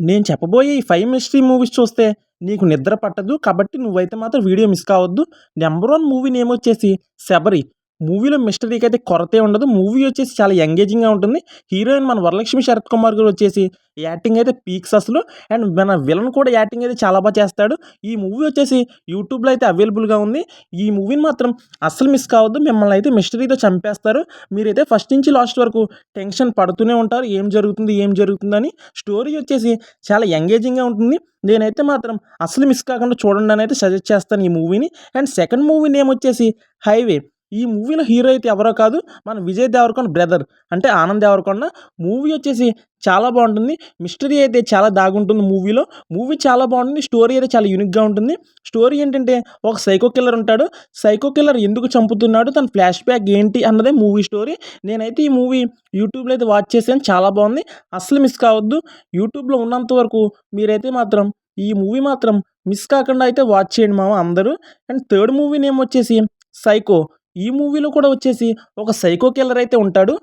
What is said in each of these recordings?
నేను చెప్పబోయే ఈ 5 మిస్టరీ మూవీస్ చూస్తే నీకు నిద్ర పట్టదు. కాబట్టి నువ్వైతే మాత్రం వీడియో మిస్ కావద్దు. నంబర్ 1 మూవీ నేమ్ వచ్చేసి 'శబరి'. మూవీలో మిస్టరీకైతే కొరతే ఉండదు. మూవీ వచ్చేసి చాలా ఎంగేజింగ్‌గా ఉంటుంది. హీరోయిన్ మన వరలక్ష్మి శరత్ కుమార్ గారు వచ్చేసి యాక్టింగ్ అయితే పీక్స్ అసలు. అండ్ మన విలన్ కూడా యాక్టింగ్ అయితే చాలా చేస్తాడు. ఈ మూవీ వచ్చేసి యూట్యూబ్‌లో అయితే అవైలబుల్‌గా ఉంది. ఈ మూవీని మాత్రం అస్సలు మిస్ కావద్దు. మిమ్మల్ని అయితే మిస్టరీతో చంపేస్తారు. మీరైతే ఫస్ట్ నుంచి లాస్ట్ వరకు టెన్షన్ పడుతూనే ఉంటారు. ఏం జరుగుతుంది? ఏం జరుగుతుందని. స్టోరీ వచ్చేసి చాలా ఎంగేజింగ్‌గా ఉంటుంది. నేనైతే మాత్రం అస్సలు మిస్ కాకుండా చూడండి అని అయితే సజెస్ట్ చేస్తాను ఈ మూవీని. అండ్ సెకండ్ మూవీ నేమ్ వచ్చేసి 'హైవే'. ఈ మూవీలో హీరో అయితే ఎవరో కాదు, మన విజయ్ దేవరకొండ బ్రదర్ అంటే ఆనంద్ దేవరకొండ. మూవీ వచ్చేసి చాలా బాగుంటుంది. మిస్టరీ అయితే చాలా దాగుంటుంది మూవీలో. మూవీ చాలా బాగుంటుంది. స్టోరీ అయితే చాలా యూనిక్‌గా ఉంటుంది. స్టోరీ ఏంటంటే ఒక సైకో కిల్లర్ ఉంటాడు. సైకో కిల్లర్ ఎందుకు చంపుతున్నాడు? తన ఫ్లాష్ బ్యాక్ ఏంటి? అన్నదే మూవీ స్టోరీ. నేనైతే ఈ మూవీ యూట్యూబ్‌లో అయితే వాచ్ చేశాను. చాలా బాగుంది. అస్సలు మిస్ కావద్దు. యూట్యూబ్‌లో ఉన్నంత వరకు మీరైతే మాత్రం ఈ మూవీ మాత్రం మిస్ కాకుండా అయితే వాచ్ చేయండి మామ అందరూ. అండ్ థర్డ్ మూవీ నేమ్ వచ్చేసి 'సైకో'. ఈ మూవీలో కూడా వచ్చేసి ఒక సైకో కిల్లర్ అయితే ఉంటాడు.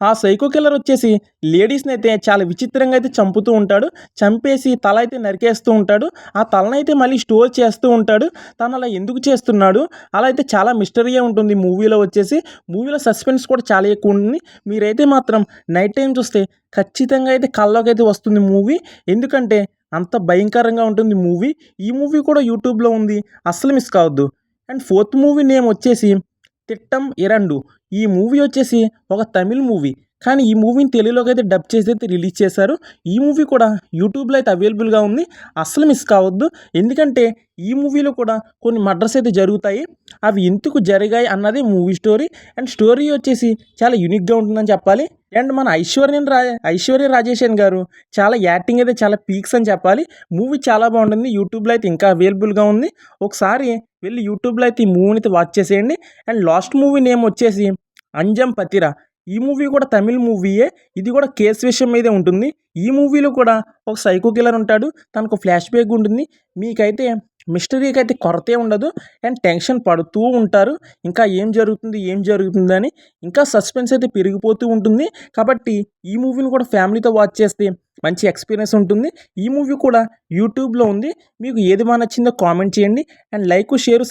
ఆ సైకో కిల్లర్ వచ్చేసి లేడీస్‌ని అయితే చాలా విచిత్రంగా అయితే చంపుతూ ఉంటాడు. చంపేసి తల అయితే నరికేస్తూ ఉంటాడు. ఆ తలనైతే మళ్ళీ స్టోర్ చేస్తూ ఉంటాడు. తను అలా ఎందుకు చేస్తున్నాడు? అలా అయితే చాలా మిస్టరీయే ఉంటుంది మూవీలో వచ్చేసి. మూవీలో సస్పెన్స్ కూడా చాలా ఎక్కువ ఉంటుంది. మీరైతే మాత్రం నైట్ టైమ్ చూస్తే ఖచ్చితంగా అయితే కల్లోకైతే వస్తుంది మూవీ. ఎందుకంటే అంత భయంకరంగా ఉంటుంది మూవీ. ఈ మూవీ కూడా యూట్యూబ్‌లో ఉంది. అస్సలు మిస్ కావద్దు. అండ్ ఫోర్త్ మూవీ నేమ్ వచ్చేసి 'తిట్టం ఇరండు'. ఈ మూవీ వచ్చేసి ఒక తమిళ్ మూవీ. కానీ ఈ మూవీని తెలుగులోకి అయితే డబ్ చేసి అయితే రిలీజ్ చేశారు. ఈ మూవీ కూడా యూట్యూబ్‌లో అయితే అవైలబుల్‌గా ఉంది. అస్సలు మిస్ కావద్దు. ఎందుకంటే ఈ మూవీలో కూడా కొన్ని మర్డర్స్ అయితే జరుగుతాయి. అవి ఎందుకు జరిగాయి అన్నది మూవీ స్టోరీ. అండ్ స్టోరీ వచ్చేసి చాలా యూనిక్‌గా ఉంటుందని చెప్పాలి. అండ్ మన ఐశ్వర్య రాజేషన్ గారు చాలా యాక్టింగ్ అయితే చాలా పీక్స్ అని చెప్పాలి. మూవీ చాలా బాగుంటుంది. యూట్యూబ్‌లో అయితే ఇంకా అవైలబుల్‌గా ఉంది. ఒకసారి వెళ్ళి యూట్యూబ్‌లో అయితే ఈ మూవీని అయితే వాచ్ చేసేయండి. అండ్ లాస్ట్ మూవీ నేమ్ వచ్చేసి 'అంజం పతిర'. ఈ మూవీ కూడా తమిళ్ మూవీయే. ఇది కూడా కేస్ విషయం మీదే ఉంటుంది. ఈ మూవీలో కూడా ఒక సైకో కిల్లర్ ఉంటాడు. తనకు ఫ్లాష్ బ్యాక్ ఉంటుంది. మీకైతే మిస్టరీకి అయితే కొరతే ఉండదు. అండ్ టెన్షన్ పడుతూ ఉంటారు. ఇంకా ఏం జరుగుతుంది? ఏం జరుగుతుందని. ఇంకా సస్పెన్స్ అయితే పెరిగిపోతూ ఉంటుంది. కాబట్టి ఈ మూవీని కూడా ఫ్యామిలీతో వాచ్ చేస్తే మంచి ఎక్స్‌పీరియన్స్ ఉంటుంది. ఈ మూవీ కూడా యూట్యూబ్‌లో ఉంది. మీకు ఏది నచ్చిందో కామెంట్ చేయండి. And like, share,